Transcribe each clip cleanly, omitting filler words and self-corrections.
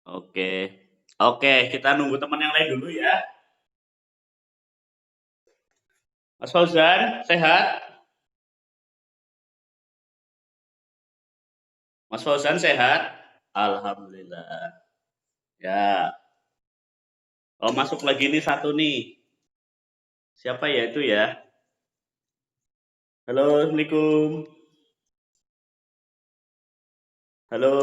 Oke. Oke, kita nunggu teman yang lain dulu ya. Mas Fauzan, sehat? Mas Fauzan sehat? Alhamdulillah. Ya. Oh, masuk lagi nih satu nih. Siapa ya itu ya? Halo, Assalamualaikum. Halo.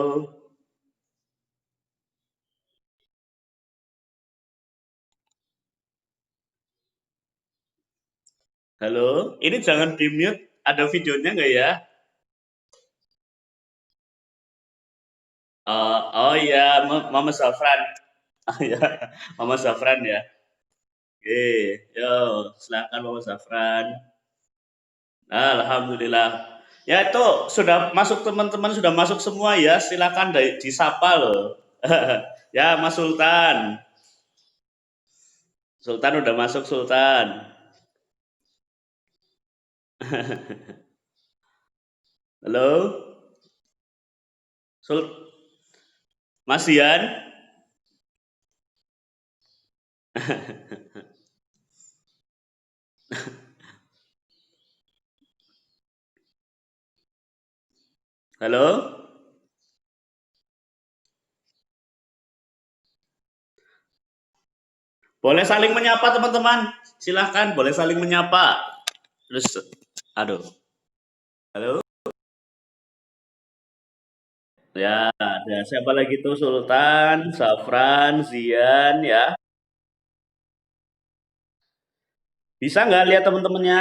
Halo. Ini jangan di-mute. Ada videonya nggak ya? Oh iya, Mama Zafran. Oh iya, Mama Zafran ya. Oke, yo, silakan Mama Zafran. Alhamdulillah. Ya itu sudah masuk teman-teman sudah masuk semua ya. Silakan disapa loh. Ya Mas Sultan. Sultan udah masuk Sultan. Halo, Mas Dian. Halo. Boleh saling menyapa teman-teman. Silahkan boleh saling menyapa. Terus aduh. Halo. Ya, ada siapa lagi tuh Sultan, Safran, Zian ya. Bisa nggak lihat teman-temannya?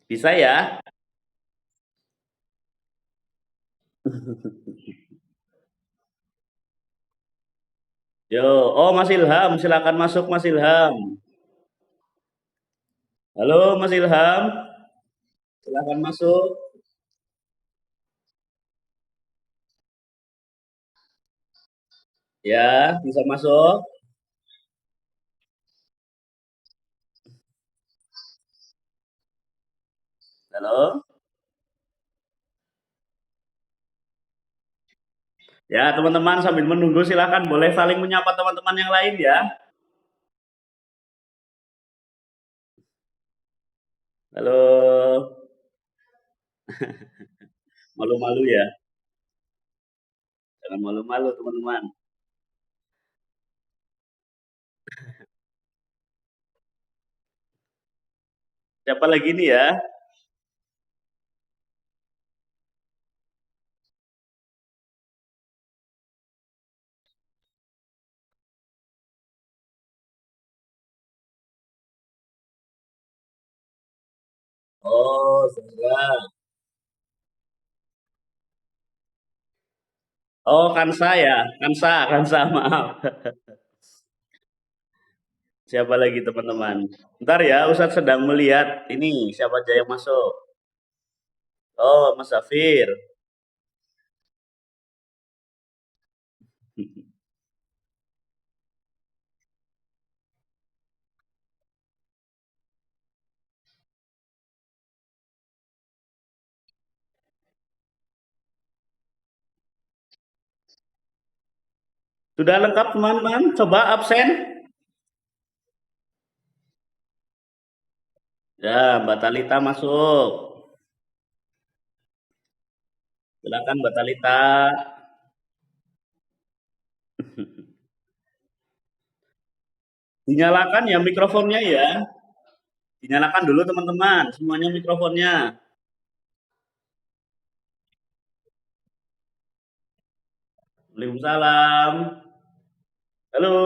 Bisa ya? Yo, oh Mas Ilham, silakan masuk Mas Ilham. Halo Mas Ilham, silakan masuk. Ya, bisa masuk. Halo. Ya, teman-teman sambil menunggu silakan boleh saling menyapa teman-teman yang lain ya. Halo. Malu-malu ya. Jangan malu-malu teman-teman. Siapa lagi nih ya? Oh, Zahra. Oh, Kansa ya. Kansa, maaf. Siapa lagi teman-teman? Ntar ya, Ustadz sedang melihat ini siapa aja yang masuk. Oh, Mas Zafir. Sudah lengkap teman-teman? Coba absen. Ya, Mbak Talita masuk. Silakan Mbak Talita. Dinyalakan ya mikrofonnya ya. Dinyalakan dulu teman-teman, semuanya mikrofonnya. Waalaikumsalam. Halo,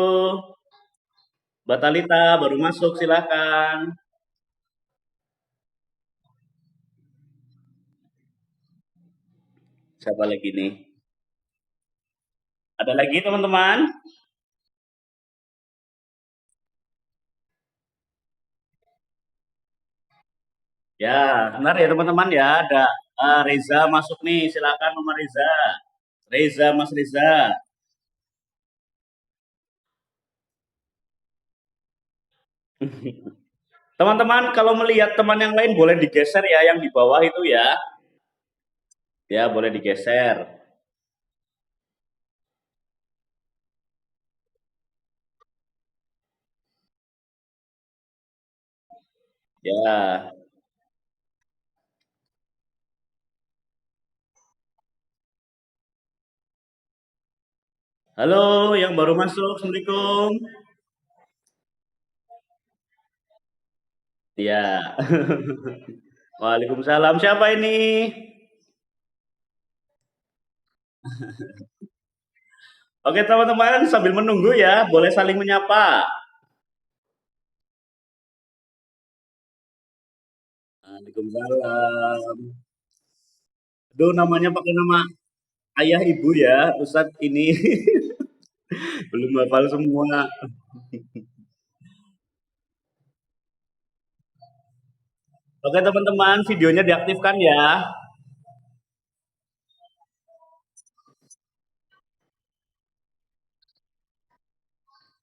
Mbak Talita baru masuk silakan. Siapa lagi nih? Ada lagi teman-teman? Ya, benar ya teman-teman ya. Ada Reza masuk nih. Silakan Mama Reza. Reza, Mas Reza. Teman-teman, kalau melihat teman yang lain boleh digeser ya, yang di bawah itu ya. Ya, boleh digeser. Ya. Halo, yang baru masuk. Assalamualaikum. Ya. Waalaikumsalam. Siapa ini? Oke, teman-teman, sambil menunggu ya, boleh saling menyapa. Waalaikumsalam. Aduh, namanya pakai nama ayah ibu ya, Ustadz ini belum hafal semua. Oke, teman-teman, videonya diaktifkan ya.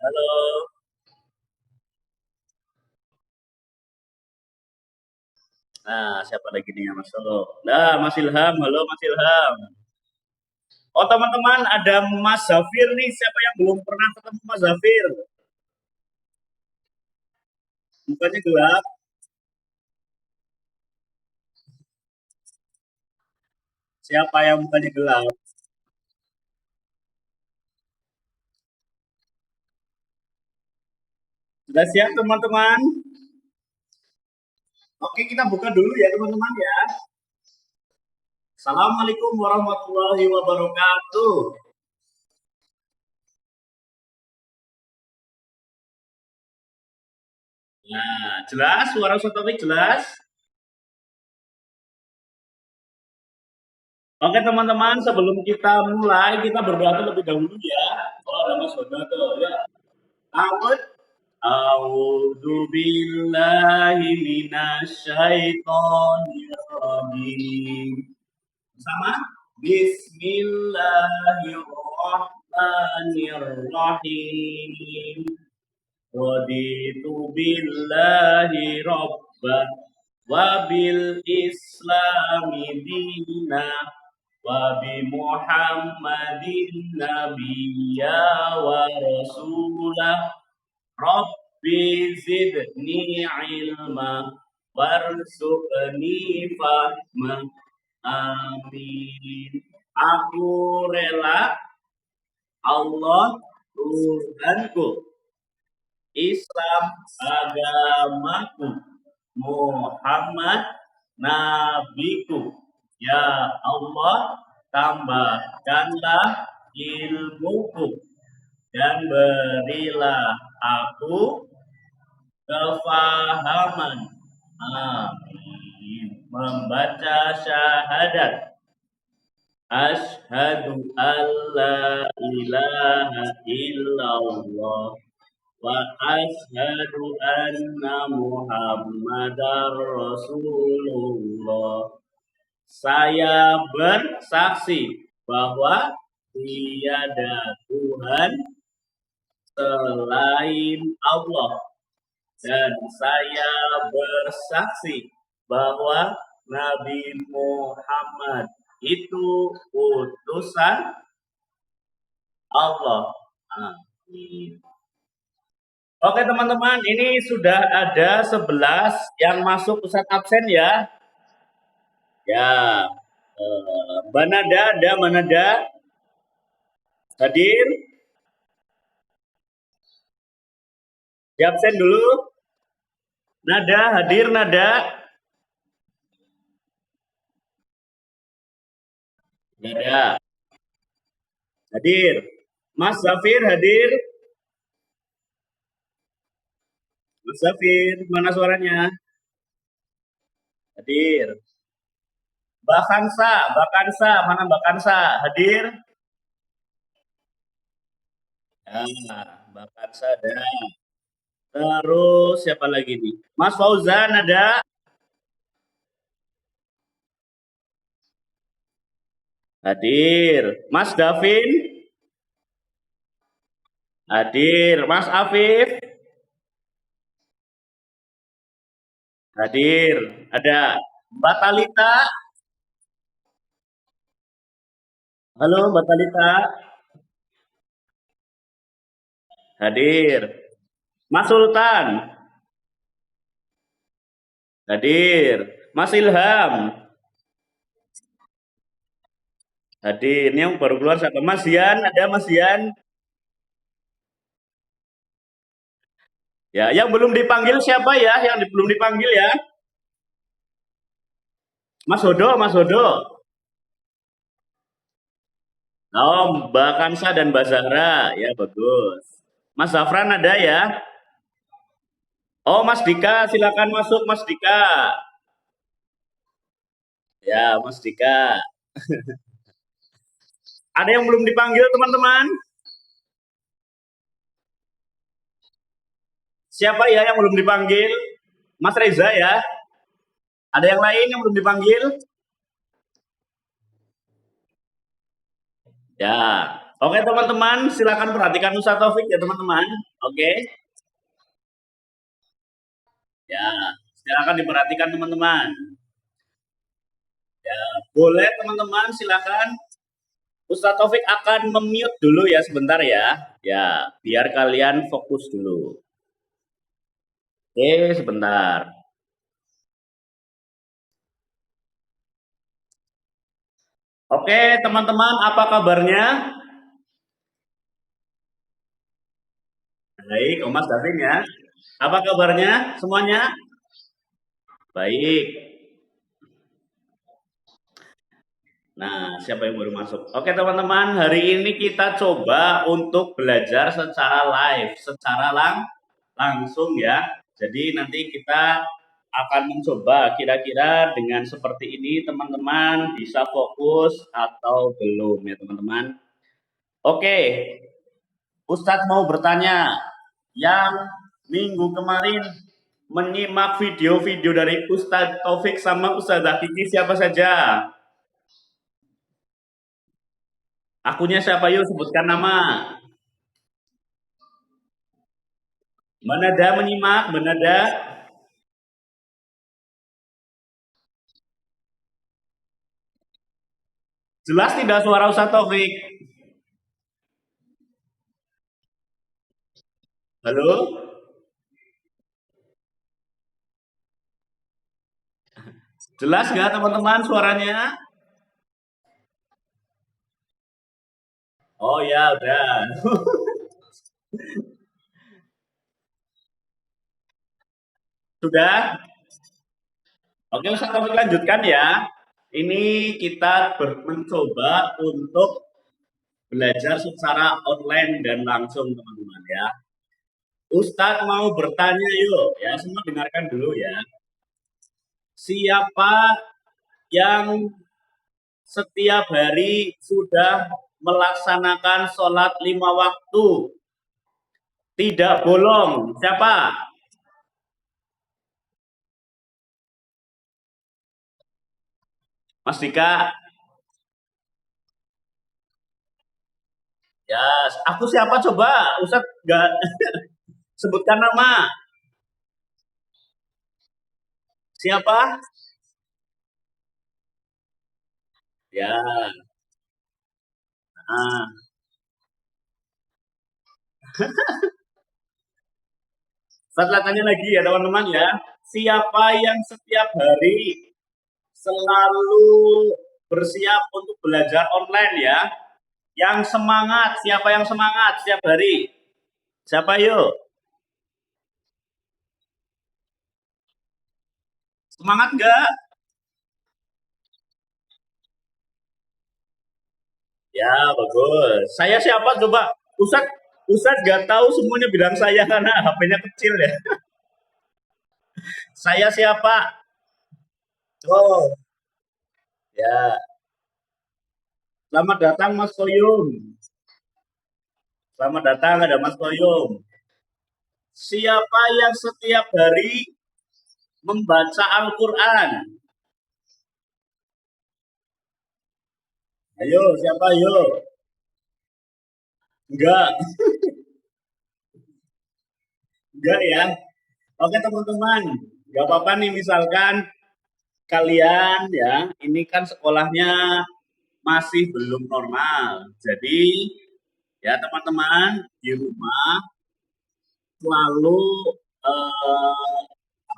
Halo. Nah, siapa lagi nih yang masuk? Nah, Mas Ilham. Halo, Mas Ilham. Oh, teman-teman, ada Mas Zafir nih. Siapa yang belum pernah ketemu Mas Zafir? Mukanya gelap. Siapa yang mukanya gelap? Sudah siap, teman-teman? Oke, kita buka dulu ya, teman-teman ya. Assalamualaikum warahmatullahi wabarakatuh. Nah, jelas? Suara Ustaz Taufik jelas? Oke, teman-teman, sebelum kita mulai, kita berdoa terlebih dahulu ya. Oh, ada Mas Hoda tuh. Ya. Awud. A'udzu billahi minasyaitonir rajim. Sama? Bismillahirrahmanirrahim. Raditu billahi rabban wa bil islami dina wa bi Muhammadin nabiyya wa rasulah. Rabbi zidni ilma warzuqni fahma. Amin. Aku rela Allah Tuhanku, Islam agamaku, Muhammad nabiku. Ya Allah, tambahkanlah ilmuku dan berilah aku kefahaman. Amin. Membaca syahadat. Asyhadu an la ilaha illallah wa asyhadu anna Muhammadar Rasulullah. Saya bersaksi bahwa tiada Tuhan selain Allah, dan saya bersaksi bahwa Nabi Muhammad itu utusan Allah. Amin. Oke, teman-teman, ini sudah ada 11 yang masuk Ustadz absen ya. Ya, Banada ada, Manada hadir. Di absen dulu. Nada hadir, Nada. Nada hadir. Mas Zafir hadir. Mas Zafir, mana suaranya? Hadir. Bakansa, mana Bakansa? Hadir? Ya, Bakansa ada. Terus siapa lagi nih? Mas Fauzan ada? Hadir. Mas Davin? Hadir. Mas Afif? Hadir. Ada. Mbak Talita? Halo Mbak Talita? Hadir. Mas Sultan? Hadir. Mas Ilham. Hadir. Ini yang baru keluar siapa? Mas Yan, ada Mas Yan. Ya, yang belum dipanggil siapa ya? Yang belum dipanggil ya? Mas Hodo, Mas Hodo. Oh, Mbak Kansa dan Mbak Zahra. Ya, bagus. Mas Zafran ada ya? Oh, Mas Dika, silakan masuk Mas Dika. Ya, Mas Dika. Ada yang belum dipanggil, teman-teman? Siapa ya yang belum dipanggil? Mas Reza ya? Ada yang lain yang belum dipanggil? Ya. Oke, teman-teman, silakan perhatikan Ustaz Taufik ya, teman-teman. Oke. Ya, silakan diperhatikan teman-teman. Ya, boleh teman-teman silakan. Ustaz Taufik akan memute dulu ya sebentar ya. Ya, biar kalian fokus dulu. Oke, sebentar. Oke, teman-teman, apa kabarnya? Baik, Mas Davin ya. Apa kabarnya semuanya? Baik. Nah, siapa yang baru masuk? Oke, teman-teman, hari ini kita coba untuk belajar secara live, secara langsung ya. Jadi nanti kita akan mencoba kira-kira dengan seperti ini teman-teman bisa fokus atau belum ya teman-teman. Oke, Ustadz mau bertanya, yang minggu kemarin menyimak video-video dari Ustadz Taufik sama Ustadz Kiki siapa saja? Akunnya siapa yuk sebutkan nama. Menada menyimak, menada. Jelas tidak suara Ustadz Taufik? Halo? Jelas nggak teman-teman suaranya? Oh ya udah. Sudah? Oke Ustadz Taufik lanjutkan ya. Ini kita mencoba untuk belajar secara online dan langsung teman-teman ya. Ustadz mau bertanya yuk ya, semua dengarkan dulu ya. Siapa yang setiap hari sudah melaksanakan sholat 5 waktu? Tidak bolong. Siapa? Mas Dika. Ya, aku siapa coba? Ustadz nggak sebutkan nama. Siapa? Ya, nah, saya tanya lagi ya teman-teman ya. Siapa yang setiap hari selalu bersiap untuk belajar online ya? Yang semangat, siapa yang semangat setiap hari? Siapa yuk? Semangat nggak? Ya, bagus. Saya siapa coba? Ustad, Ustad nggak tahu semuanya bilang saya karena HP-nya kecil ya. Saya siapa? Oh, ya. Selamat datang Mas Koyum. Selamat datang ada Mas Koyum. Siapa yang setiap hari membaca Al-Quran? Ayo, siapa? Ayo. Enggak, enggak ya. Oke teman-teman, enggak apa-apa nih misalkan kalian ya, ini kan sekolahnya masih belum normal. Jadi ya teman-teman di rumah selalu eh,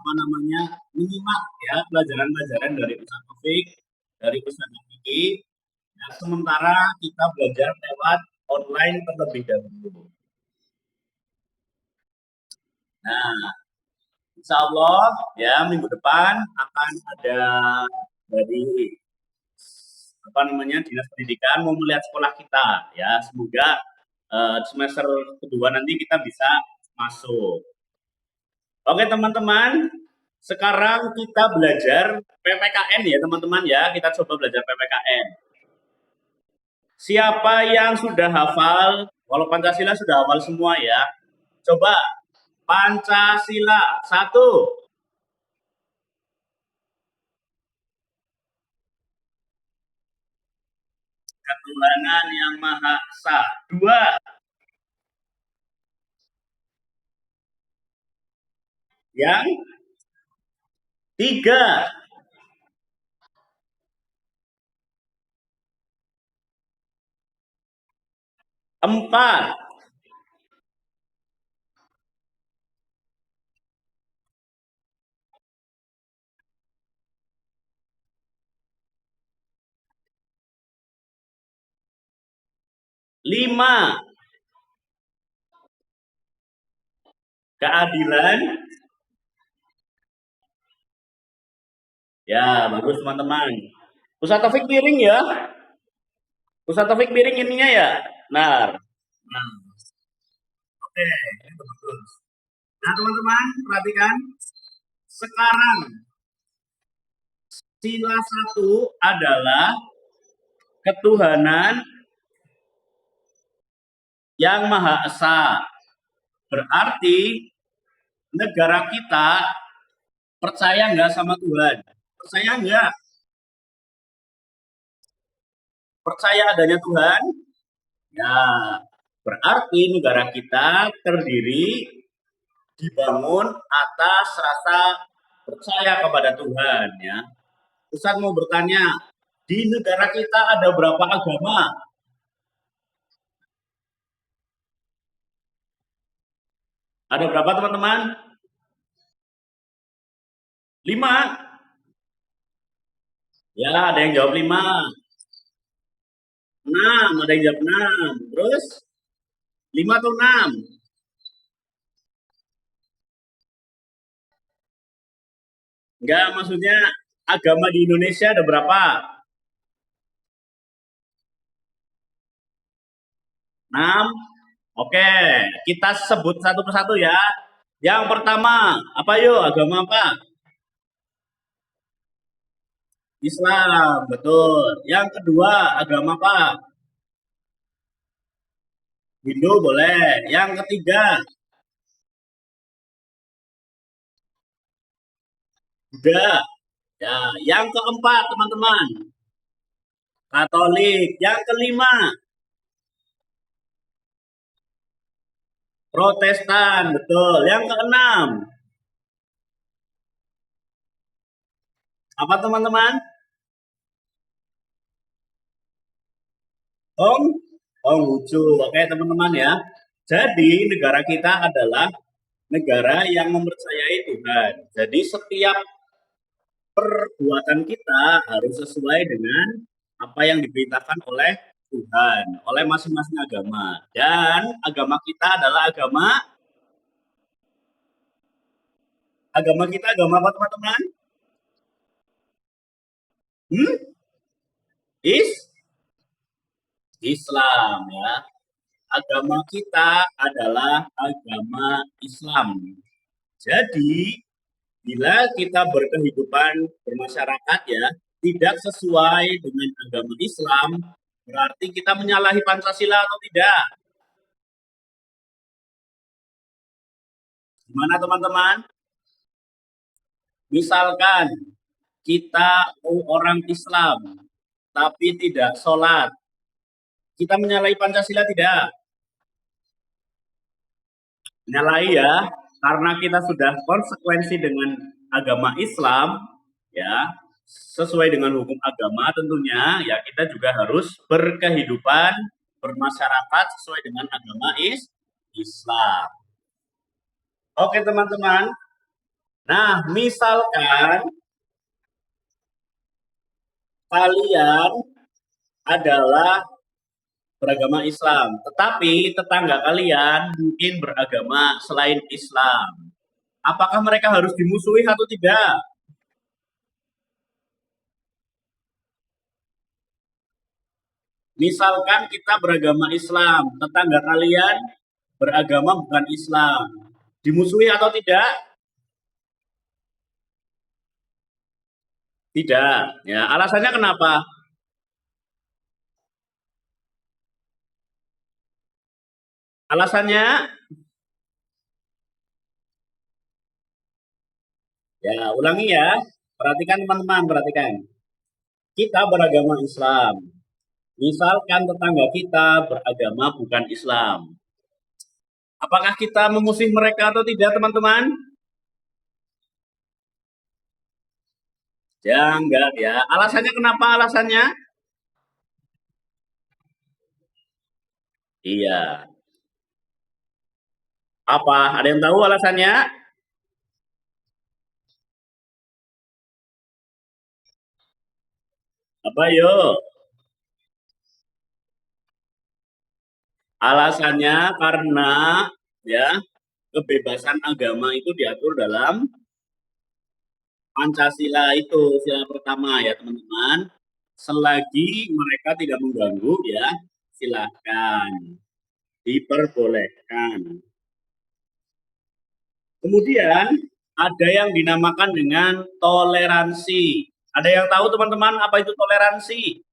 apa namanya, menyimak ya pelajaran-pelajaran dari Ustaz Taufik, dari Ustaz Niki. Nah, sementara kita belajar lewat online terlebih dahulu. Nah, insya Allah ya minggu depan akan ada dari apa namanya dinas pendidikan mau melihat sekolah kita ya. Semoga semester kedua nanti kita bisa masuk. Oke teman-teman, sekarang kita belajar PPKN ya teman-teman ya. Kita coba belajar PPKN. Siapa yang sudah hafal, walau Pancasila sudah hafal semua ya. Coba Pancasila satu, ketuhanan yang maha esa. Dua, yang tiga, empat, lima, keadilan. Ya, bagus teman-teman. Ustaz Taufik miring ya. Ustaz Taufik miring ininya ya. Nah, nah, oke, ini bagus. Nah, teman-teman, perhatikan. Sekarang sila satu adalah ketuhanan yang Maha Esa. Berarti negara kita percaya nggak sama Tuhan? Percaya nggak? Percaya adanya Tuhan? Ya, berarti negara kita terdiri dibangun atas rasa percaya kepada Tuhan ya. Ustaz mau bertanya, di negara kita ada berapa agama? Ada berapa teman-teman? Lima? Ya, ada yang jawab lima. Enam, ada yang jawab enam. Terus, lima atau enam? Enggak, maksudnya agama di Indonesia ada berapa? Enam? Oke, kita sebut satu persatu ya. Yang pertama, apa yuk? Agama apa? Islam, betul. Yang kedua, agama apa? Hindu boleh. Yang ketiga, Buddha. Ya, yang keempat, teman-teman, Katolik. Yang kelima, Protestan, betul. Yang keenam, apa teman-teman? Hong Konghucu. Oke, teman-teman ya. Jadi, negara kita adalah negara yang mempercayai Tuhan. Jadi, setiap perbuatan kita harus sesuai dengan apa yang diberitakan oleh Tuhan, oleh masing-masing agama. Dan agama kita adalah agama kita agama apa teman-teman? Hmm? Is Islam ya. Agama kita adalah agama Islam. Jadi, bila kita berkehidupan bermasyarakat ya, tidak sesuai dengan agama Islam, berarti kita menyalahi Pancasila atau tidak? Gimana teman-teman? Misalkan kita orang Islam, tapi tidak sholat, kita menyalahi Pancasila tidak? Menyalahi ya, karena kita sudah konsekuensi dengan agama Islam, ya, sesuai dengan hukum agama tentunya, ya kita juga harus berkehidupan, bermasyarakat sesuai dengan agama Islam. Oke teman-teman, Nah, misalkan kalian adalah beragama Islam, tetapi tetangga kalian mungkin beragama selain Islam. Apakah mereka harus dimusuhi atau tidak? Misalkan kita beragama Islam, tetangga kalian beragama bukan Islam. Dimusuhi atau tidak? Tidak. Ya, alasannya kenapa? Alasannya, ya ulangi ya. Perhatikan teman-teman, perhatikan. Kita beragama Islam. Misalkan tetangga kita beragama bukan Islam. Apakah kita memusuhi mereka atau tidak, teman-teman? Ya, enggak ya. Alasannya kenapa alasannya? Iya. Apa? Ada yang tahu alasannya? Apa yuk? Alasannya karena ya kebebasan agama itu diatur dalam Pancasila itu sila pertama ya teman-teman. Selagi mereka tidak mengganggu ya silakan diperbolehkan. Kemudian ada yang dinamakan dengan toleransi. Ada yang tahu teman-teman apa itu toleransi?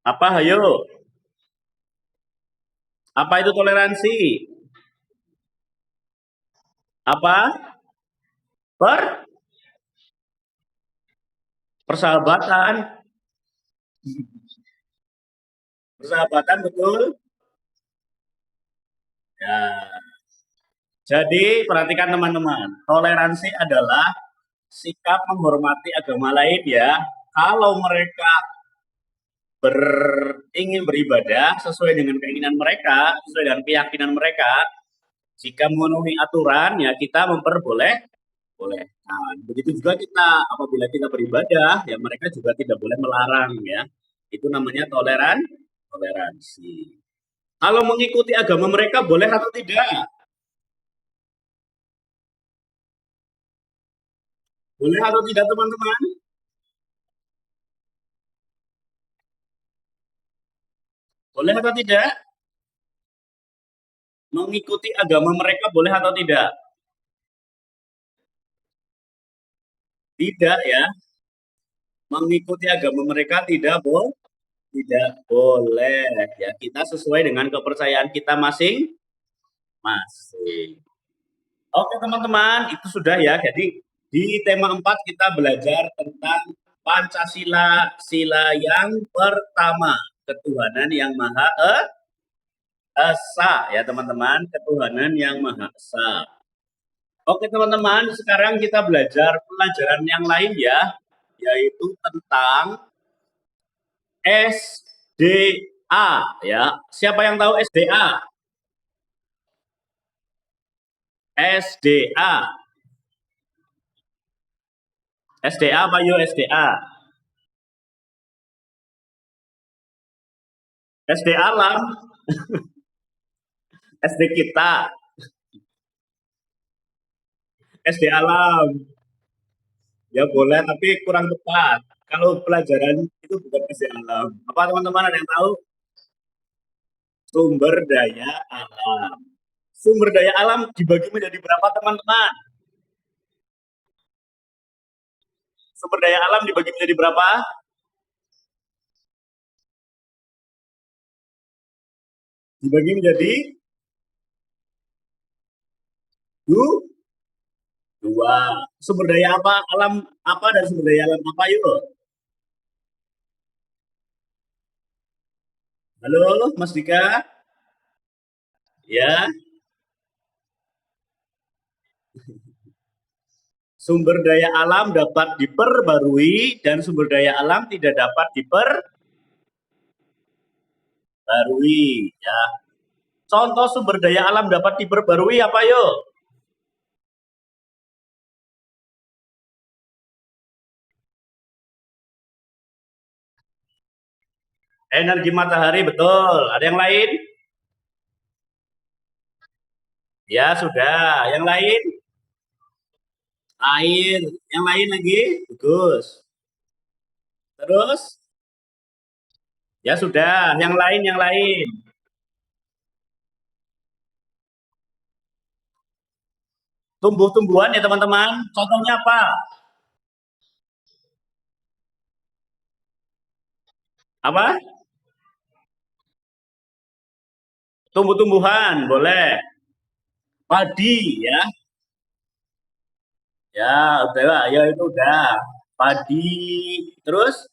Apa hayo? Apa itu toleransi? Apa? Per persahabatan. Persahabatan betul? Ya. Jadi perhatikan teman-teman, toleransi adalah sikap menghormati agama lain ya. Kalau mereka ingin beribadah sesuai dengan keinginan mereka, sesuai dengan keyakinan mereka, jika memenuhi aturan ya kita bolehkan. Begitu juga kita apabila kita beribadah ya mereka juga tidak boleh melarang ya. Itu namanya toleransi. Kalau mengikuti agama mereka boleh atau tidak? Boleh atau tidak teman-teman? Boleh atau tidak? Mengikuti agama mereka boleh atau tidak? Tidak ya. Mengikuti agama mereka tidak boleh ya. Kita sesuai dengan kepercayaan kita masing-masing. Oke teman-teman, itu sudah ya. Jadi di tema 4 kita belajar tentang Pancasila sila yang pertama, ketuhanan yang Maha Esa ya teman-teman, ketuhanan yang Maha Esa. Oke teman-teman, sekarang kita belajar pelajaran yang lain ya, yaitu tentang SDA ya. Siapa yang tahu SDA? SDA. SDA apa yuk SDA? SD alam, SD kita, SD alam. Ya boleh, tapi kurang tepat. Kalau pelajaran itu bukan SD alam. Apa teman-teman ada yang tahu? Sumber daya alam. Sumber daya alam dibagi menjadi berapa teman-teman? Sumber daya alam dibagi menjadi berapa? Dibagi menjadi dua. Sumber daya apa? Alam apa dan sumber daya alam apa yuk? Halo, Mas Dika. Ya, sumber daya alam dapat diperbarui dan sumber daya alam tidak dapat Barui ya. Contoh sumber daya alam dapat diperbarui apa yuk? Energi matahari betul. Ada yang lain? Ya sudah. Yang lain? Air. Yang lain lagi? Bagus. Terus? Ya sudah. Yang lain, yang lain. Tumbuh-tumbuhan ya teman-teman. Contohnya apa? Apa? Tumbuh-tumbuhan, boleh. Padi ya. Ya, udah, ya itu udah. Padi, terus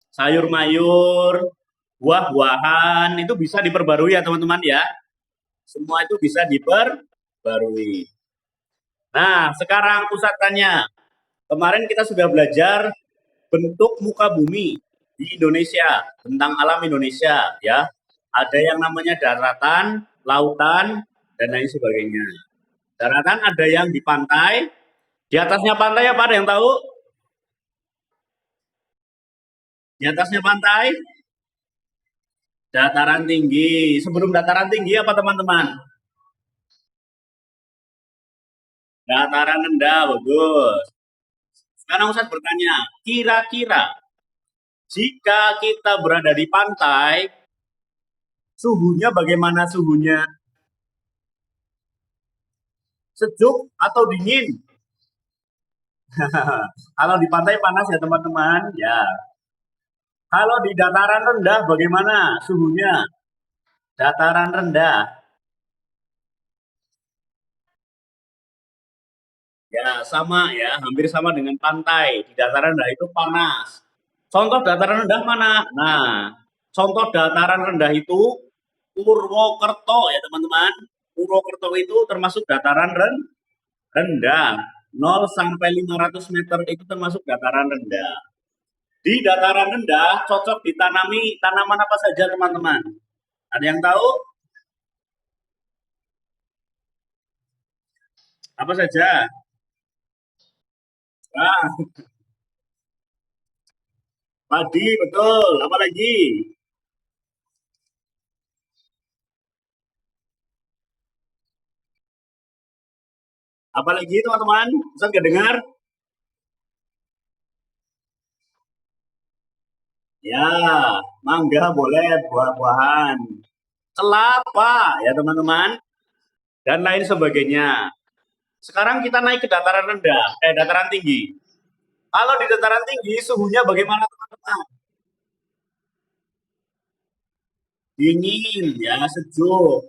sayur mayur, buah-buahan itu bisa diperbarui ya teman-teman ya. Semua itu bisa diperbarui. Nah, sekarang pusat tanya. Kemarin kita sudah belajar bentuk muka bumi di Indonesia, tentang alam Indonesia ya. Ada yang namanya daratan, lautan, dan lain sebagainya. Daratan ada yang di pantai, di atasnya pantai apa ada yang tahu? Di atasnya pantai, dataran tinggi. Sebelum dataran tinggi apa teman-teman? Dataran rendah, bagus. Sekarang Ustaz bertanya, kira-kira jika kita berada di pantai, suhunya bagaimana suhunya? Sejuk atau dingin? Kalau di pantai panas ya teman-teman. Ya. Kalau di dataran rendah bagaimana suhunya? Dataran rendah. Ya, sama ya, hampir sama dengan pantai. Di dataran rendah itu panas. Contoh dataran rendah mana? Nah, contoh dataran rendah itu Purwokerto ya teman-teman. Purwokerto itu termasuk dataran rendah. 0 sampai 500 meter itu termasuk dataran rendah. Di dataran rendah cocok ditanami tanaman apa saja teman-teman? Ada yang tahu? Apa saja? Ah, padi betul. Apa lagi? Apa lagi teman-teman? Bisa nggak dengar? Ya, mangga boleh, buah-buahan. Kelapa ya teman-teman. Dan lain sebagainya. Sekarang kita naik ke dataran rendah, dataran tinggi. Kalau di dataran tinggi suhunya bagaimana teman-teman? Dingin ya, sejuk.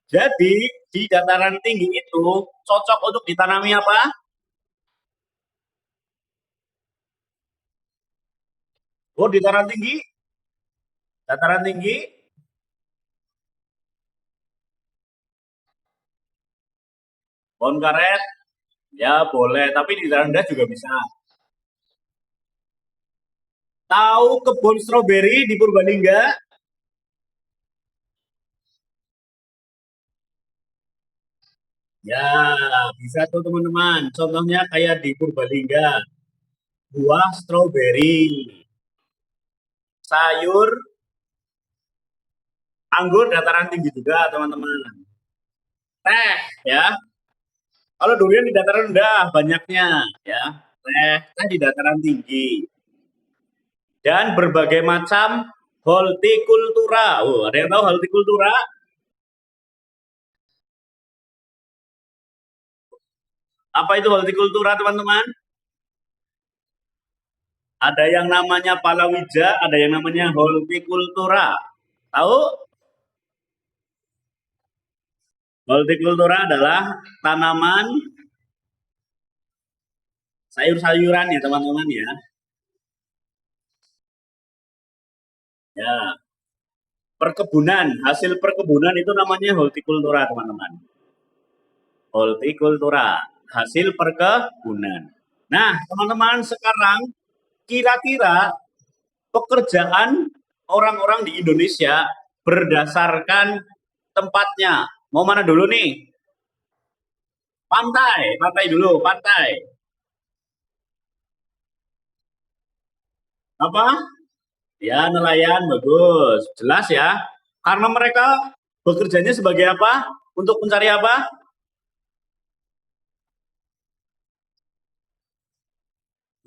Jadi di dataran tinggi itu cocok untuk ditanami apa? Oh, di dataran tinggi, pohon karet, ya boleh. Tapi di dataran rendah juga bisa. Tahu kebun stroberi di Purbalingga? Ya, bisa tuh teman-teman. Contohnya kayak di Purbalingga, buah stroberi, sayur, anggur dataran tinggi juga teman-teman. Teh ya. Kalau durian di dataran rendah banyaknya ya. Teh di dataran tinggi. Dan berbagai macam hortikultura. Oh, ada yang tahu hortikultura? Apa itu hortikultura teman-teman? Ada yang namanya palawija, ada yang namanya hortikultura. Tahu? Hortikultura adalah tanaman sayur-sayuran ya teman-teman ya. Ya, perkebunan, hasil perkebunan itu namanya hortikultura teman-teman. Hortikultura, hasil perkebunan. Nah, teman-teman sekarang kira-kira pekerjaan orang-orang di Indonesia berdasarkan tempatnya. Mau mana dulu nih? Pantai, pantai dulu, pantai. Apa? Ya, nelayan bagus. Jelas ya. Karena mereka bekerjanya sebagai apa? Untuk mencari apa?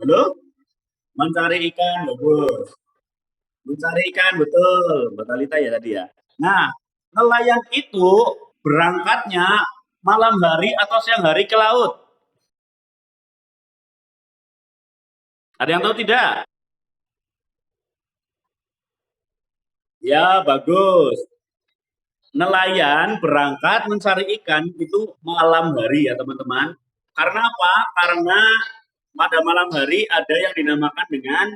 Halo? Mencari ikan, bagus. Mencari ikan, betul. Mbak Talita ya tadi ya. Nah, nelayan itu berangkatnya malam hari atau siang hari ke laut? Ada yang tahu tidak? Ya, bagus. Nelayan berangkat mencari ikan itu malam hari ya teman-teman. Karena apa? Karena pada malam hari ada yang dinamakan dengan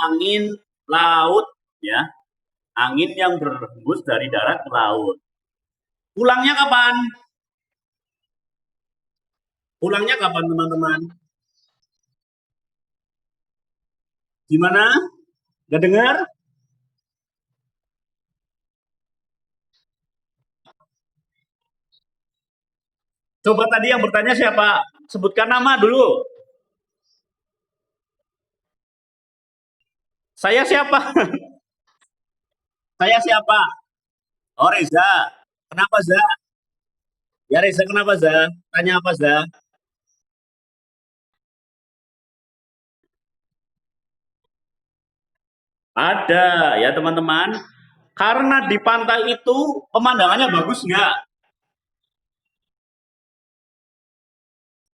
angin laut ya. Angin yang berhembus dari darat ke laut. Pulangnya kapan? Pulangnya kapan teman-teman? Gimana? Gak dengar? Coba tadi yang bertanya siapa? Sebutkan nama dulu. Saya siapa? Saya siapa? Oh Reza. Kenapa Za? Ya Reza kenapa Za? Tanya apa Za? Ada ya teman-teman. Karena di pantai itu pemandangannya bagus nggak?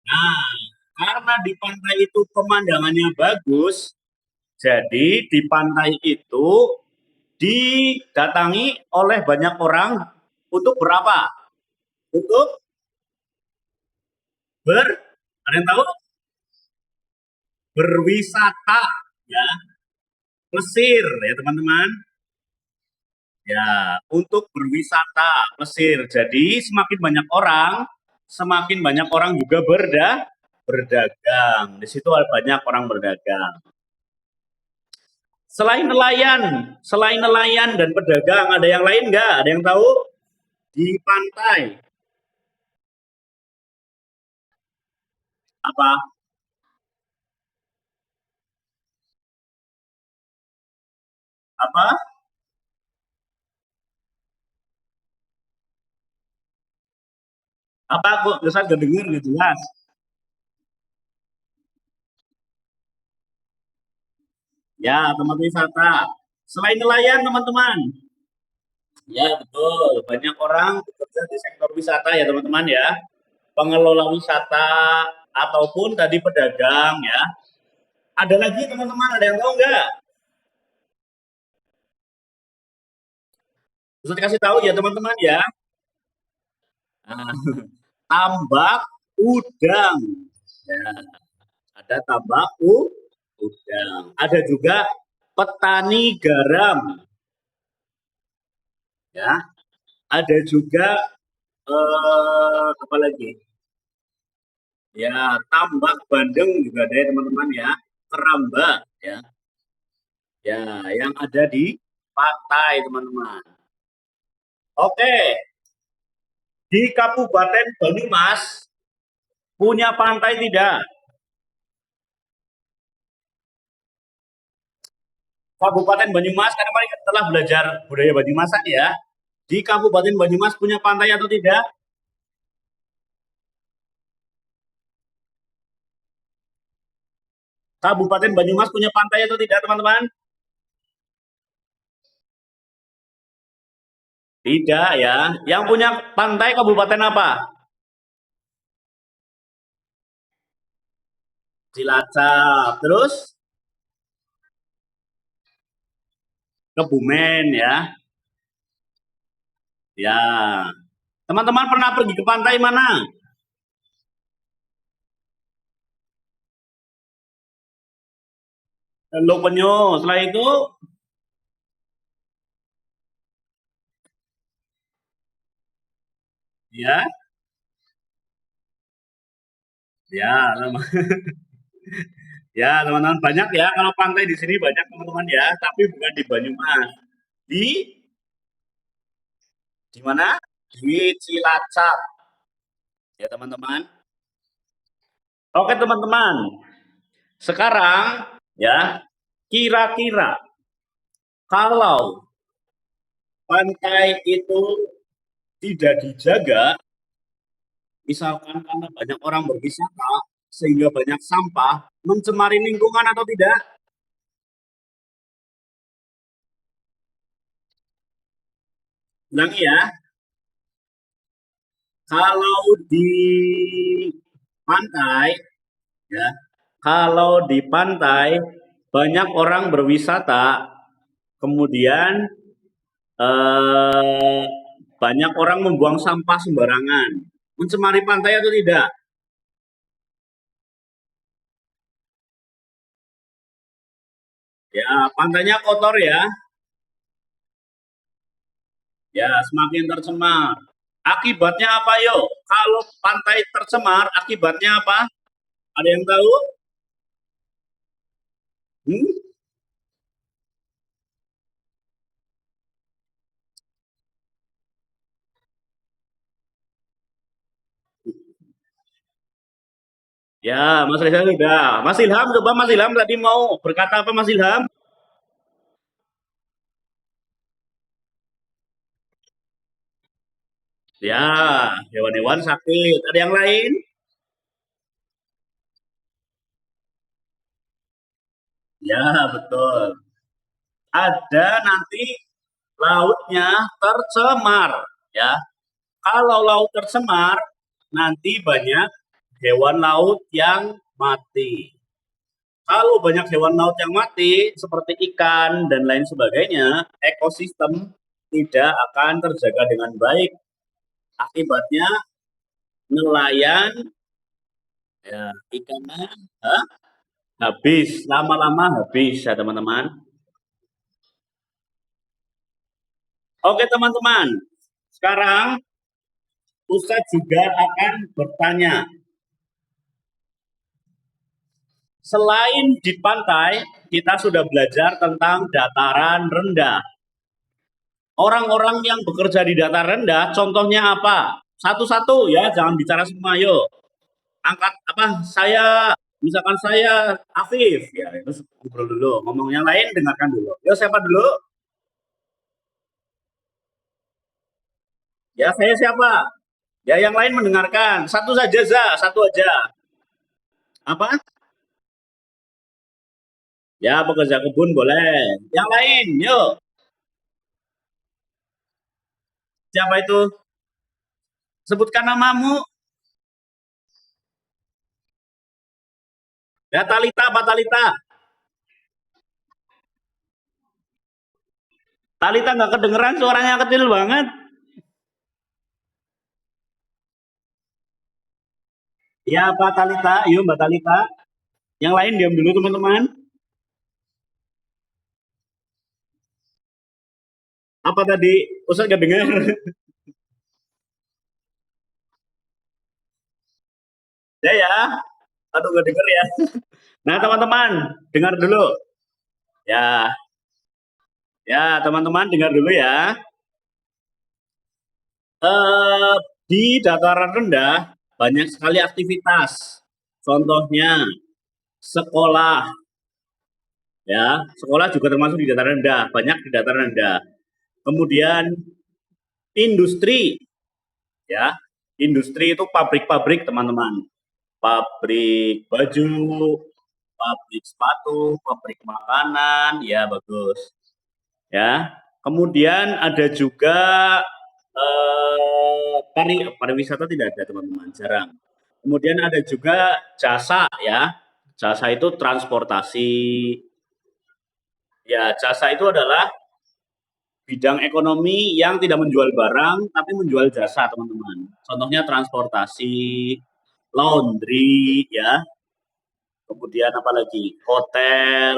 Nah, karena di pantai itu pemandangannya bagus, jadi di pantai itu didatangi oleh banyak orang untuk berapa? Untuk ada yang tahu? Berwisata ya, Mesir ya teman-teman. Ya, untuk berwisata Mesir. Jadi semakin banyak orang juga berdagang. Di situ ada banyak orang berdagang. Selain nelayan dan pedagang, ada yang lain nggak? Ada yang tahu? Di pantai apa? Apa? Apa? Aku nggak dengar nggak jelas. Ya, tempat wisata. Selain nelayan, teman-teman. Ya, betul. Banyak orang bekerja di sektor wisata ya, teman-teman ya. Pengelola wisata ataupun tadi pedagang ya. Ada lagi teman-teman, ada yang tahu nggak? Bisa dikasih tahu ya teman-teman ya. Nah, tambak udang. Ya, ada tambak udang. Ada juga petani garam. Ya, ada juga apa lagi? Ya, tambak bandeng juga ada ya teman-teman ya. Keramba ya. Ya, yang ada di pantai teman-teman. Oke, di Kabupaten Banyumas punya pantai tidak? Kabupaten Banyumas, karena kemarin kita telah belajar budaya Banyumasan ya. Di Kabupaten Banyumas punya pantai atau tidak? Kabupaten Banyumas punya pantai atau tidak, teman-teman? Tidak ya. Yang punya pantai kabupaten apa? Cilacap. Terus Kebumen ya. Ya. Teman-teman pernah pergi ke pantai mana? Lopenyo. Setelah itu, ya, ya, ya, teman-teman banyak ya. Kalau pantai di sini banyak teman-teman ya, tapi bukan di Banyumas. Di Di mana? Di Cilacap, ya teman-teman. Oke teman-teman, sekarang ya, kira-kira kalau pantai itu tidak dijaga, misalkan karena banyak orang berwisata, sehingga banyak sampah, mencemari lingkungan atau tidak? Ulangi ya, kalau di pantai, ya, kalau di pantai banyak orang berwisata, kemudian eh, banyak orang membuang sampah sembarangan, mencemari pantai atau tidak? Ya, pantainya kotor ya, ya semakin tercemar. Akibatnya apa yuk? Kalau pantai tercemar, akibatnya apa? Ada yang tahu? Hmm? Ya, Mas Reza sudah. Mas Ilham, coba Mas Ilham tadi mau berkata apa Mas Ilham? Ya, hewan-hewan sakit. Ada yang lain? Ya, betul. Ada nanti lautnya tercemar. Ya, kalau laut tercemar, nanti banyak hewan laut yang mati. Kalau banyak hewan laut yang mati, seperti ikan dan lain sebagainya, ekosistem tidak akan terjaga dengan baik. Akibatnya nelayan, ya, ikannya hah? Habis, lama-lama habis ya teman-teman. Oke teman-teman, sekarang Ustadz juga akan bertanya, selain di pantai, kita sudah belajar tentang dataran rendah. Orang-orang yang bekerja di dataran rendah, contohnya apa? Satu-satu ya, jangan bicara semua. Yuk, angkat apa? Saya, misalkan saya Afif, ya itu ngobrol dulu. Ngomong yang lain dengarkan dulu. Yuk siapa dulu? Ya saya siapa? Ya yang lain mendengarkan. Satu saja, satu aja. Apa? Ya pekerja kebun boleh. Yang lain, yuk. Siapa itu? Sebutkan namamu. Ya Talita, apa Talita? Talita nggak kedengeran, suaranya kecil banget. Ya Pak Talita, yuk Mbak Talita. Yang lain diam dulu teman-teman. Apa tadi? Ustaz nggak dengar. Ya ya. Aduh nggak dengar ya. Nah teman-teman, dengar dulu. Ya, ya teman-teman dengar dulu ya. Eh, di dataran rendah banyak sekali aktivitas. Contohnya sekolah, ya. Sekolah juga termasuk di dataran rendah, banyak di dataran rendah. Kemudian industri, ya. Industri itu pabrik-pabrik, teman-teman. Pabrik baju, pabrik sepatu, pabrik makanan, ya bagus. Ya. Kemudian ada juga pariwisata tidak ada teman-teman, jarang. Kemudian ada juga jasa ya. Jasa itu transportasi. Ya, jasa itu adalah bidang ekonomi yang tidak menjual barang tapi menjual jasa, teman-teman. Contohnya transportasi, laundry ya. Kemudian apa lagi? Hotel,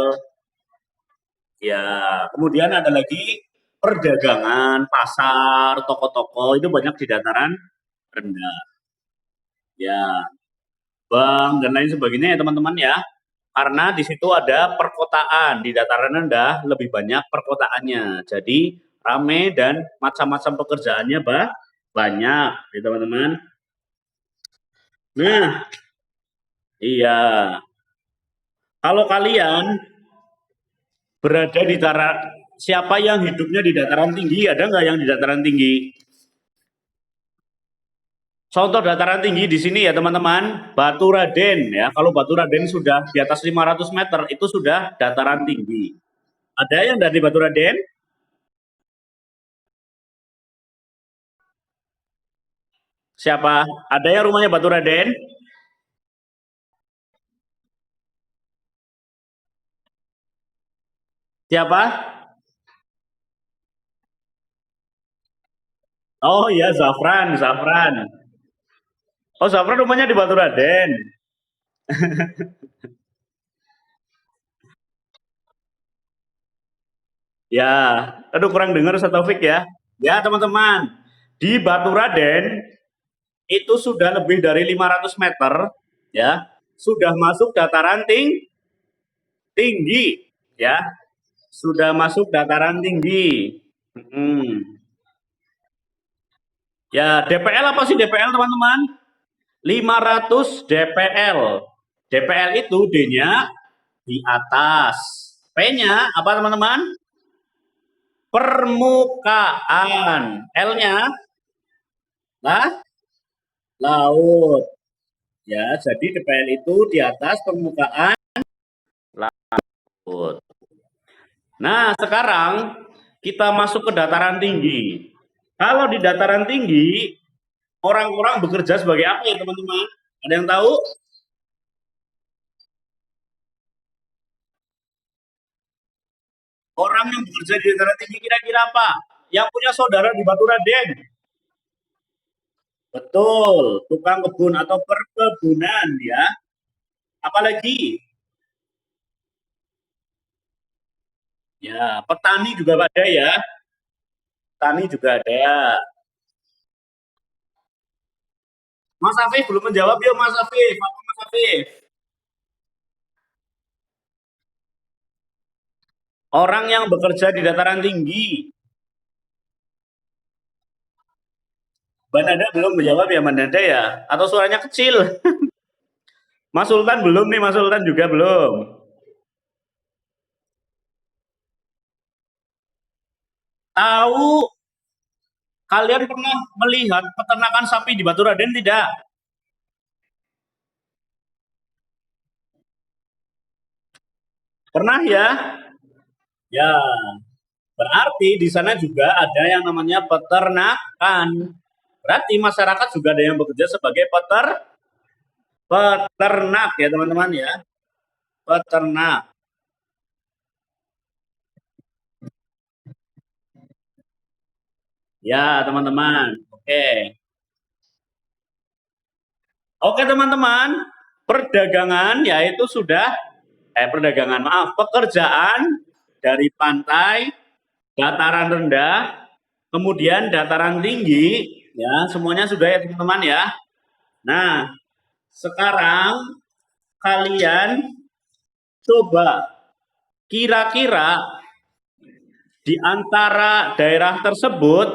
ya. Kemudian ada lagi perdagangan, pasar, toko-toko itu banyak di dataran rendah. Ya, bank dan lain sebagainya ya teman-teman ya. Karena di situ ada perkotaan, di dataran rendah lebih banyak perkotaannya. Jadi rame dan macam-macam pekerjaannya banyak, ya teman-teman. Nah, iya. Kalau kalian berada di siapa yang hidupnya di dataran tinggi? Ada nggak yang di dataran tinggi? Contoh dataran tinggi di sini ya teman-teman, Batu Raden ya. Kalau Batu Raden sudah di atas 500 meter itu sudah dataran tinggi. Ada yang dari Batu Raden? Siapa? Ada yang rumahnya Batu Raden? Siapa? Oh iya, Zafran, Zafran. Oh, Zafran rumahnya di Batu Raden. Ya, aduh kurang dengar Ustaz Taufik ya. Ya, teman-teman. Di Batu Raden itu sudah lebih dari 500 meter ya. Sudah masuk dataran tinggi ya. Sudah masuk dataran tinggi. Hmm. Ya, DPL apa sih DPL teman-teman? 500 DPL. DPL itu D-nya di atas. P-nya apa teman-teman? Permukaan. L-nya lah laut. Ya, jadi DPL itu di atas permukaan laut. Nah, sekarang kita masuk ke dataran tinggi. Kalau di dataran tinggi, orang-orang bekerja sebagai apa ya teman-teman? Ada yang tahu? Orang yang bekerja di dataran tinggi kira-kira apa? Yang punya saudara di Batu Raden. Betul, tukang kebun atau perkebunan ya. Apalagi? Ya, petani juga ada ya. Petani juga ada. Mas Afif belum menjawab yuk Mas Afif. Apa Mas Afif? Orang yang bekerja di dataran tinggi. Mbak Nada belum menjawab ya Mbak Nada ya? Atau suaranya kecil? Mas Sultan belum nih, Mas Sultan juga belum. Tahu kalian pernah melihat peternakan sapi di Batu Raden tidak? Pernah ya? Ya, berarti di sana juga ada yang namanya peternakan. Berarti masyarakat juga ada yang bekerja sebagai peternak ya teman-teman ya. Peternak. Ya teman-teman. Oke. Oke teman-teman. Perdagangan yaitu sudah perdagangan maaf pekerjaan dari pantai, dataran rendah, kemudian dataran tinggi, ya semuanya sudah ya teman-teman ya. Nah, sekarang kalian coba kira-kira di antara daerah tersebut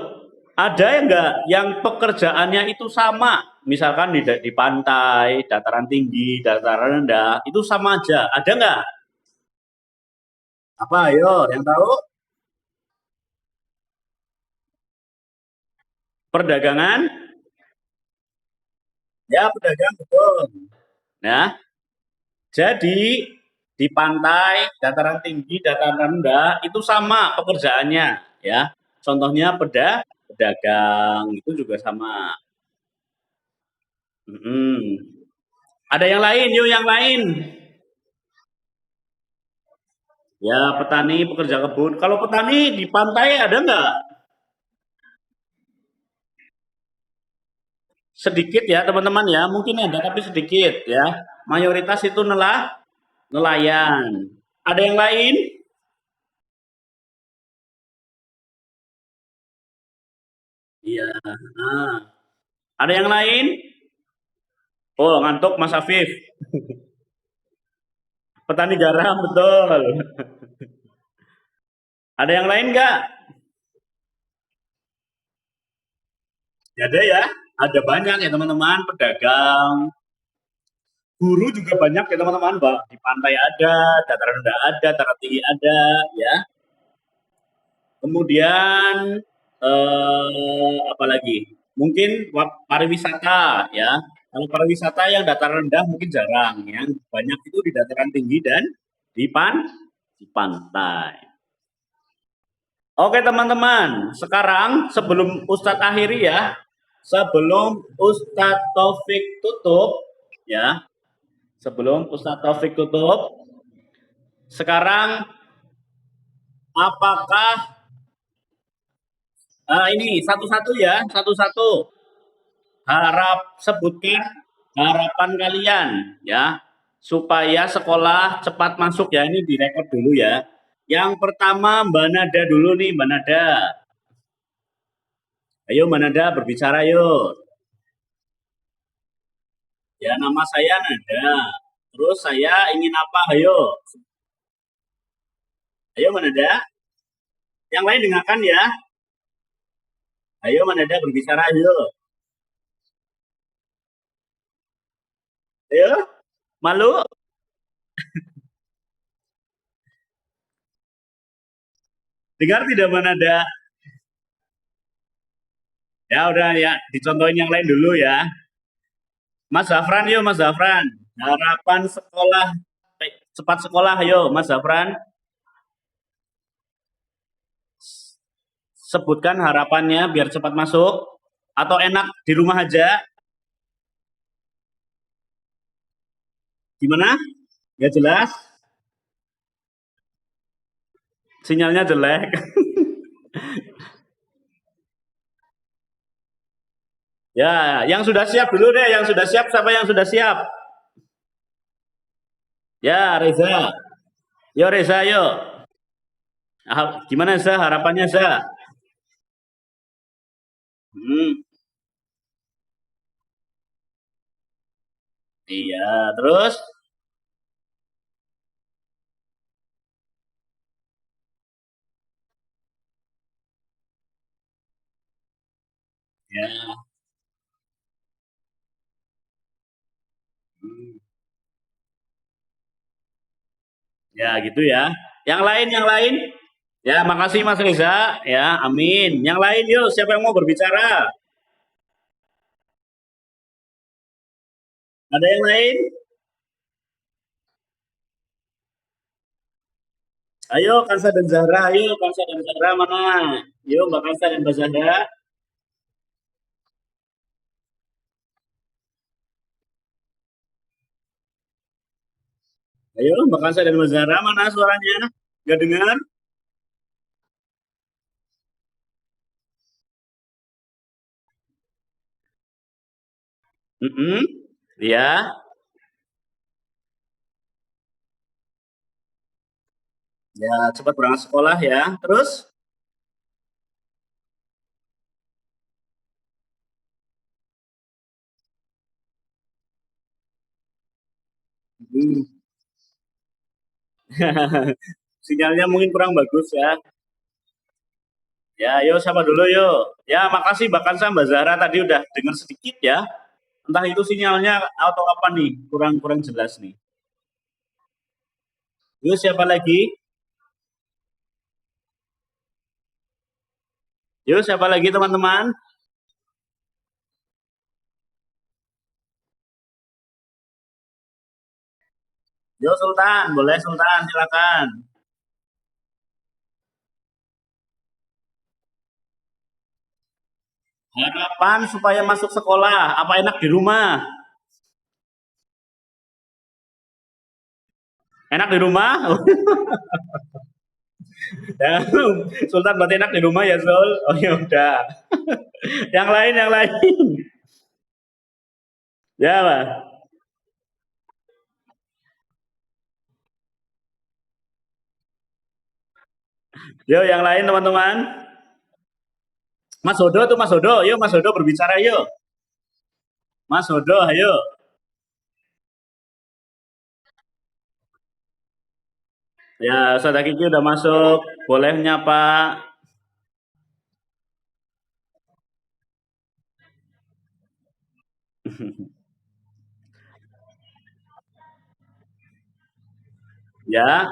ada enggak yang pekerjaannya itu sama? Misalkan di pantai, dataran tinggi, dataran rendah, itu sama aja. Ada enggak? Apa ayo yang tahu? Perdagangan? Ya, pedagang betul. Nah, jadi di pantai, dataran tinggi, dataran rendah itu sama pekerjaannya ya. Contohnya pedagang itu juga sama. Hmm. Ada yang lain, yuk yang lain. Ya, petani, pekerja kebun. Kalau petani di pantai ada nggak? Sedikit ya teman-teman ya, mungkin ada tapi sedikit ya. Mayoritas itu nelayan. Ada yang lain? Iya. Nah, ada yang lain? Oh, ngantuk Mas Afif. Petani garam, betul. Ada yang lain nggak? Ya ada ya, ada banyak ya teman-teman, pedagang, guru juga banyak ya teman-teman, di pantai ada, dataran rendah ada, dataran tinggi ada, ya. Kemudian apalagi? Mungkin pariwisata ya. Kalau pariwisata yang dataran rendah mungkin jarang, yang banyak itu di dataran tinggi dan di di pantai. Oke teman-teman, sekarang sebelum Ustadz akhiri ya, sebelum Ustadz Taufik tutup ya, sebelum Ustadz Taufik tutup, sekarang apakah ini satu-satu ya, satu-satu. Sebutkan harapan kalian ya, supaya sekolah cepat masuk ya. Ini direkod dulu ya. Yang pertama Mbak Nada dulu nih, Mbak Nada. Ayo Mbak Nada berbicara yuk. Ya nama saya Nada. Terus saya ingin apa? Ayo. Ayo Mbak Nada. Yang lain dengarkan ya. Ayo Mbak Nada berbicara yuk. Ayo. Malu? Dengar tidak Mbak Nada? Ya udah ya, dicontohin yang lain dulu ya. Mas Zafran yuk Mas Zafran. Harapan sekolah, cepat sekolah ayo Mas Zafran. Sebutkan harapannya biar cepat masuk. Atau enak di rumah aja. Gimana? Gak jelas? Sinyalnya jelek. Ya, yang sudah siap dulu deh. Yang sudah siap, siapa yang sudah siap? Ya, Reza. Yo Reza, yuk. Gimana Za? Harapannya Za? Hmm, iya, terus? Ya, hmm, ya gitu ya. Yang lain, yang lain? Ya, makasih Mas Reza. Ya, amin. Yang lain yuk, siapa yang mau berbicara? Ada yang lain? Ayo Kansa dan Zahra, ayo Kansa dan Zahra mana? Yuk Mbak Kansa dan Mbak Zahra. Ayo Mbak Kansa dan Mbak Zahra mana suaranya? Gak dengar? Mm-mm. Ya, ya cepat berangkat sekolah ya. Terus? Hmm. Sinyalnya mungkin kurang bagus ya. Ya, yuk siapa dulu yuk. Ya, makasih Mbak Kansa, Mbak Zahra tadi udah dengar sedikit ya. Entah itu sinyalnya atau apa nih, kurang kurang jelas nih. Yuk siapa lagi? Yuk siapa lagi teman-teman? Yuk Sultan, boleh Sultan, silakan. Harapan supaya masuk sekolah, apa enak di rumah? Enak di rumah? Ya, Sultan berarti enak di rumah ya Sul? Oh ya udah. Yang lain, yang lain. Ya Pak. Yuk yang lain teman-teman. Mas Hodo tuh Mas Hodo, yuk Mas Hodo berbicara yuk. Mas Hodo, ayo. Ya, Ustaz Kiki udah masuk. Boleh nyapa. Ya.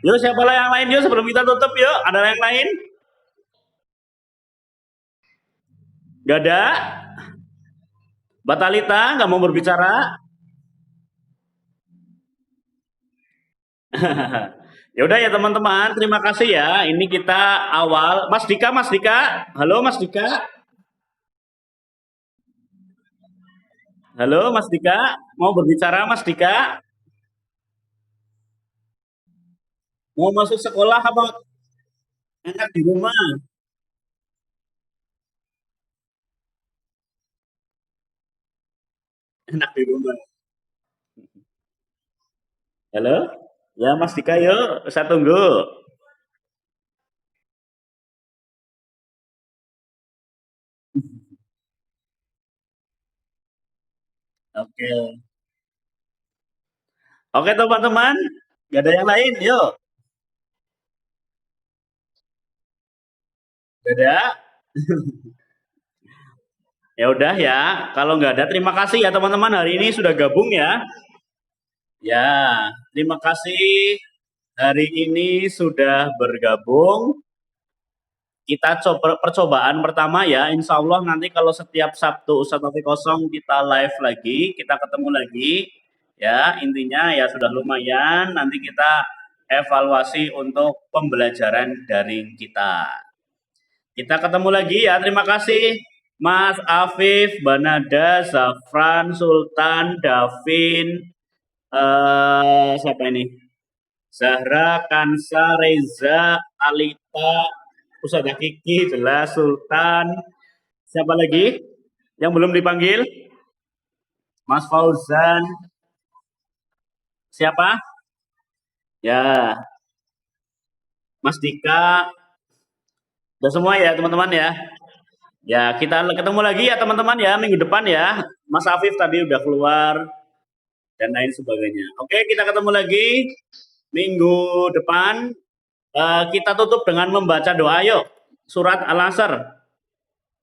Yuk siapa lah yang lain yuk sebelum kita tutup yuk. Ada yang lain? Gak ada? Batalita nggak mau berbicara? Ya udah ya teman-teman, terima kasih ya. Ini kita awal. Mas Dika, Mas Dika. Halo Mas Dika. Halo Mas Dika. Mau berbicara Mas Dika? Mau masuk sekolah apa enak di rumah? Enak di rumah. Halo? Ya Mas Dika yuk, saya tunggu. Oke. Oke teman-teman, gak ada yang lain, yuk. Gak ada? Ya udah ya, kalau nggak ada terima kasih ya teman-teman hari ini sudah gabung ya. Ya, terima kasih hari ini sudah bergabung. Kita coba percobaan pertama ya. Insya Allah nanti kalau setiap Sabtu Ustadz Taufik kosong kita live lagi, kita ketemu lagi. Ya, intinya ya sudah lumayan. Nanti kita evaluasi untuk pembelajaran daring kita. Kita ketemu lagi ya. Terima kasih Mas Afif, Banada, Zafran, Sultan, Davin, siapa ini? Zahra, Kansa, Reza, Alita, Ustazah Kiki, jelas Sultan. Siapa lagi yang belum dipanggil? Mas Fauzan. Siapa? Ya, Mas Dika. Udah semua ya teman-teman ya. Ya, kita ketemu lagi ya teman-teman ya minggu depan ya. Mas Afif tadi udah keluar dan lain sebagainya. Oke, kita ketemu lagi minggu depan. Kita tutup dengan membaca doa yuk. Surat Al-Asr.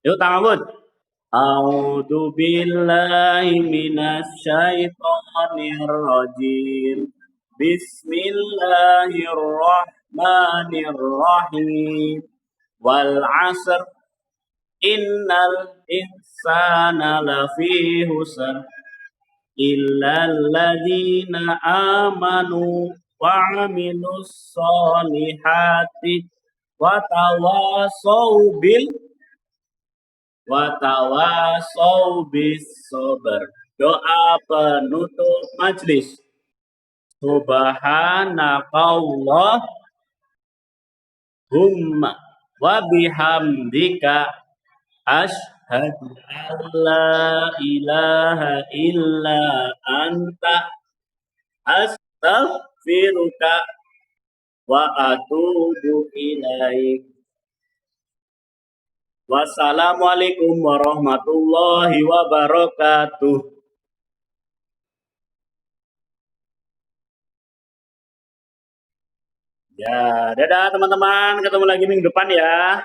Yuk, Tangamud. A'udzu billahi minasyaitonir rajim. Bismillahirrahmanirrahim. Wal 'asr innal insana lafi husr illalladzina amanu wa 'amilus solihati wa tawasau bil wa tawasau bis sabr. Doa penutup majlis. Subhanakallah humma wa bihamdika asyhadu an la ilaha illa anta astaghfiruka wa atubu ilaik. Wassalamualaikum warahmatullahi wabarakatuh. Ya, dadah teman-teman. Ketemu lagi minggu depan ya.